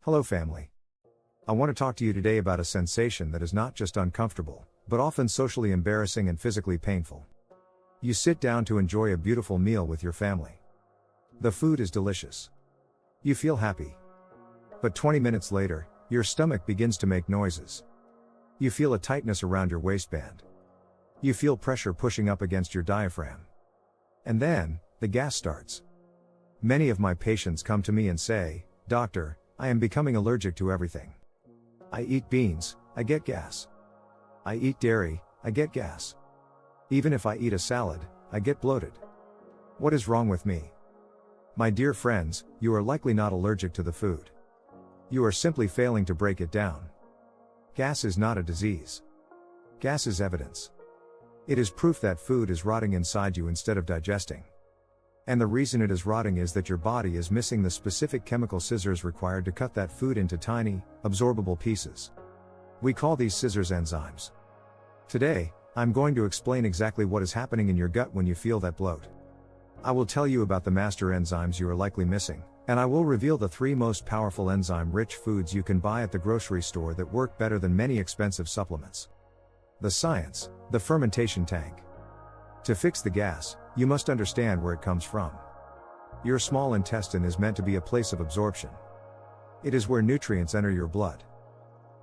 Hello family. I want to talk to you today about a sensation that is not just uncomfortable, but often socially embarrassing and physically painful. You sit down to enjoy a beautiful meal with your family. The food is delicious. You feel happy. But 20 minutes later, your stomach begins to make noises. You feel a tightness around your waistband. You feel pressure pushing up against your diaphragm. And then, the gas starts. Many of my patients come to me and say, "Doctor, I am becoming allergic to everything. I eat beans, I get gas. I eat dairy, I get gas. Even if I eat a salad, I get bloated. What is wrong with me?" My dear friends, you are likely not allergic to the food. You are simply failing to break it down. Gas is not a disease. Gas is evidence. It is proof that food is rotting inside you instead of digesting. And the reason it is rotting is that your body is missing the specific chemical scissors required to cut that food into tiny, absorbable pieces. We call these scissors enzymes. Today, I'm going to explain exactly what is happening in your gut when you feel that bloat. I will tell you about the master enzymes you are likely missing, and I will reveal the 3 most powerful enzyme-rich foods you can buy at the grocery store that work better than many expensive supplements. The science, the fermentation tank. To fix the gas, you must understand where it comes from. Your small intestine is meant to be a place of absorption. It is where nutrients enter your blood.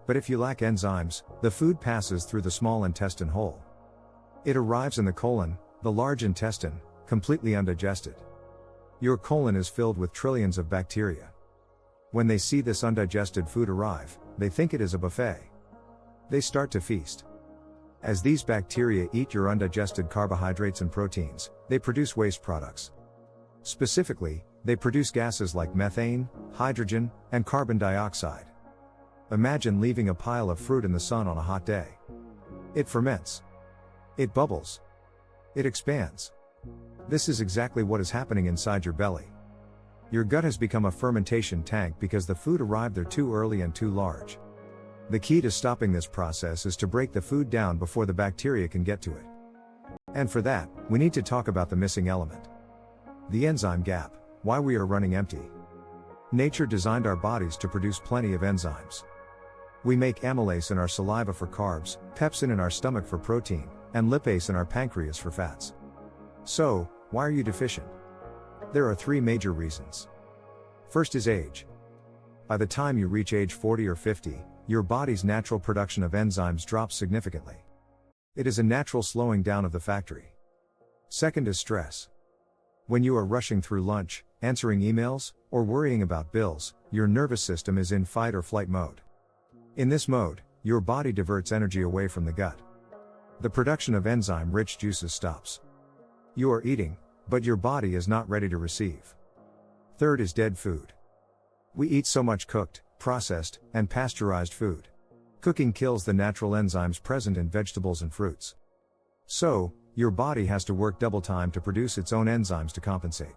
But if you lack enzymes, the food passes through the small intestine hole. It arrives in the colon, the large intestine, completely undigested. Your colon is filled with trillions of bacteria. When they see this undigested food arrive, they think it is a buffet. They start to feast. As these bacteria eat your undigested carbohydrates and proteins, they produce waste products. Specifically, they produce gases like methane, hydrogen, and carbon dioxide. Imagine leaving a pile of fruit in the sun on a hot day. It ferments. It bubbles. It expands. This is exactly what is happening inside your belly. Your gut has become a fermentation tank because the food arrived there too early and too large. The key to stopping this process is to break the food down before the bacteria can get to it. And for that, we need to talk about the missing element. The enzyme gap, why we are running empty. Nature designed our bodies to produce plenty of enzymes. We make amylase in our saliva for carbs, pepsin in our stomach for protein, and lipase in our pancreas for fats. So, why are you deficient? There are 3 major reasons. First is age. By the time you reach age 40 or 50, your body's natural production of enzymes drops significantly. It is a natural slowing down of the factory. Second is stress. When you are rushing through lunch, answering emails, or worrying about bills, your nervous system is in fight or flight mode. In this mode, your body diverts energy away from the gut. The production of enzyme-rich juices stops. You are eating, but your body is not ready to receive. Third is dead food. We eat so much cooked, processed, and pasteurized food. Cooking kills the natural enzymes present in vegetables and fruits. So, your body has to work double time to produce its own enzymes to compensate.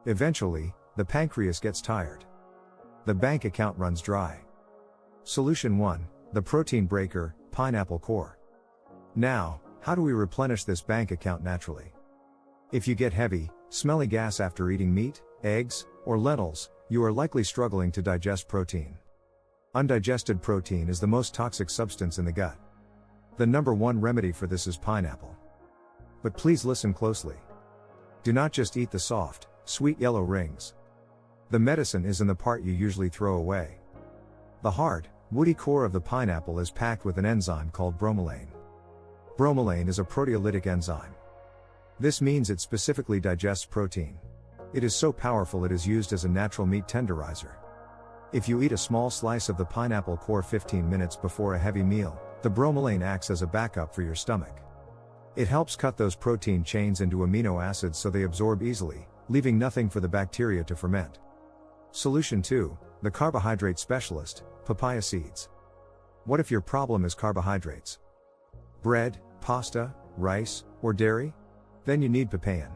Eventually, the pancreas gets tired. The bank account runs dry. Solution 1, the protein breaker, pineapple core. Now, how do we replenish this bank account naturally? If you get heavy, smelly gas after eating meat, eggs, or lentils, you are likely struggling to digest protein. Undigested protein is the most toxic substance in the gut. The number 1 remedy for this is pineapple. But please listen closely. Do not just eat the soft, sweet yellow rings. The medicine is in the part you usually throw away. The hard, woody core of the pineapple is packed with an enzyme called bromelain. Bromelain is a proteolytic enzyme. This means it specifically digests protein. It is so powerful it is used as a natural meat tenderizer. If you eat a small slice of the pineapple core 15 minutes before a heavy meal, the bromelain acts as a backup for your stomach. It helps cut those protein chains into amino acids so they absorb easily, leaving nothing for the bacteria to ferment. Solution 2, the carbohydrate specialist, papaya seeds. What if your problem is carbohydrates? Bread, pasta, rice, or dairy? Then you need Papain.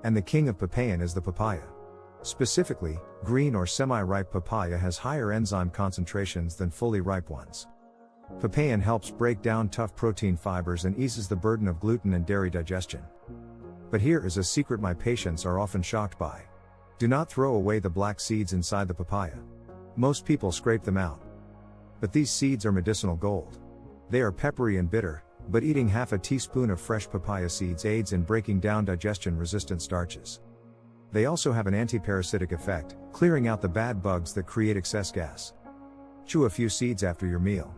And the king of Papain is the papaya. Specifically, green or semi-ripe papaya has higher enzyme concentrations than fully ripe ones. Papain helps break down tough protein fibers and eases the burden of gluten and dairy digestion. But here is a secret my patients are often shocked by. Do not throw away the black seeds inside the papaya. Most people scrape them out. But these seeds are medicinal gold. They are peppery and bitter, but eating half a teaspoon of fresh papaya seeds aids in breaking down digestion-resistant starches. They also have an antiparasitic effect, clearing out the bad bugs that create excess gas. Chew a few seeds after your meal.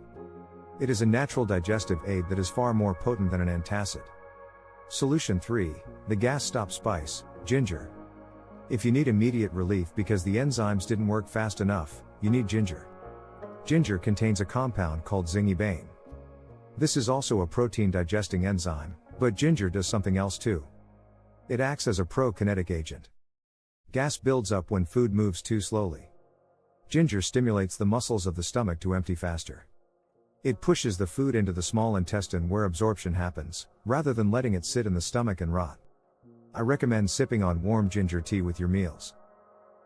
It is a natural digestive aid that is far more potent than an antacid. Solution 3, the gas stop spice, ginger. If you need immediate relief because the enzymes didn't work fast enough, you need ginger. Ginger contains a compound called zingiberine. This is also a protein digesting enzyme, but ginger does something else too. It acts as a prokinetic agent. Gas builds up when food moves too slowly. Ginger stimulates the muscles of the stomach to empty faster. It pushes the food into the small intestine where absorption happens, rather than letting it sit in the stomach and rot. I recommend sipping on warm ginger tea with your meals.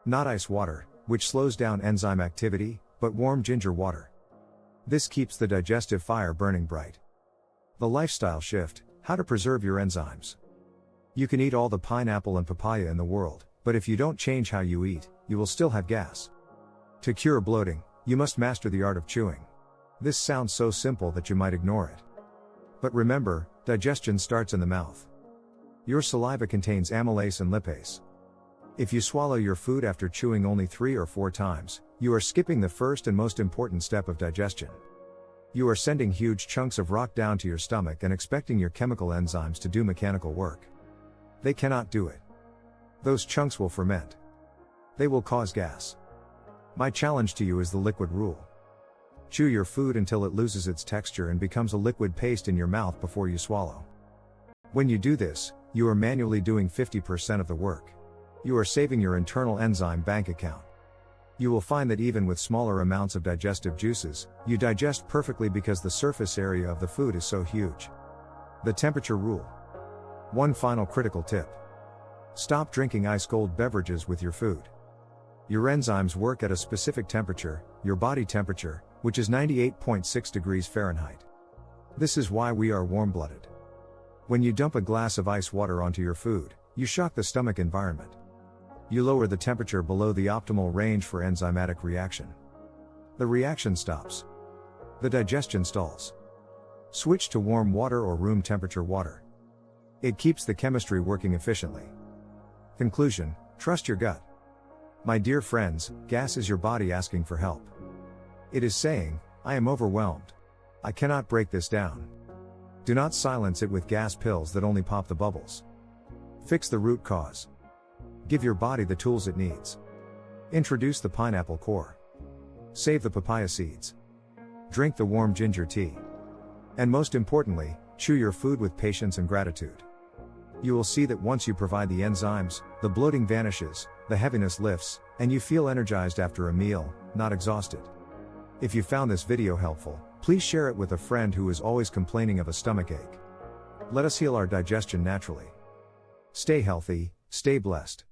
Not ice water, which slows down enzyme activity, but warm ginger water. This keeps the digestive fire burning bright. The lifestyle shift, how to preserve your enzymes. You can eat all the pineapple and papaya in the world, but if you don't change how you eat, you will still have gas. To cure bloating, you must master the art of chewing. This sounds so simple that you might ignore it. But remember, digestion starts in the mouth. Your saliva contains amylase and lipase. If you swallow your food after chewing only 3 or 4 times, you are skipping the first and most important step of digestion. You are sending huge chunks of rock down to your stomach and expecting your chemical enzymes to do mechanical work. They cannot do it. Those chunks will ferment. They will cause gas. My challenge to you is the liquid rule. Chew your food until it loses its texture and becomes a liquid paste in your mouth before you swallow. When you do this, you are manually doing 50% of the work. You are saving your internal enzyme bank account. You will find that even with smaller amounts of digestive juices, you digest perfectly because the surface area of the food is so huge. The temperature rule. One final critical tip. Stop drinking ice-cold beverages with your food. Your enzymes work at a specific temperature, your body temperature, which is 98.6 degrees Fahrenheit. This is why we are warm-blooded. When you dump a glass of ice water onto your food, you shock the stomach environment. You lower the temperature below the optimal range for enzymatic reaction. The reaction stops. The digestion stalls. Switch to warm water or room temperature water. It keeps the chemistry working efficiently. Conclusion: trust your gut. My dear friends, gas is your body asking for help. It is saying, I am overwhelmed. I cannot break this down. Do not silence it with gas pills that only pop the bubbles. Fix the root cause. Give your body the tools it needs. Introduce the pineapple core. Save the papaya seeds. Drink the warm ginger tea. And most importantly, chew your food with patience and gratitude. You will see that once you provide the enzymes, the bloating vanishes, the heaviness lifts, and you feel energized after a meal, not exhausted. If you found this video helpful, please share it with a friend who is always complaining of a stomachache. Let us heal our digestion naturally. Stay healthy, stay blessed.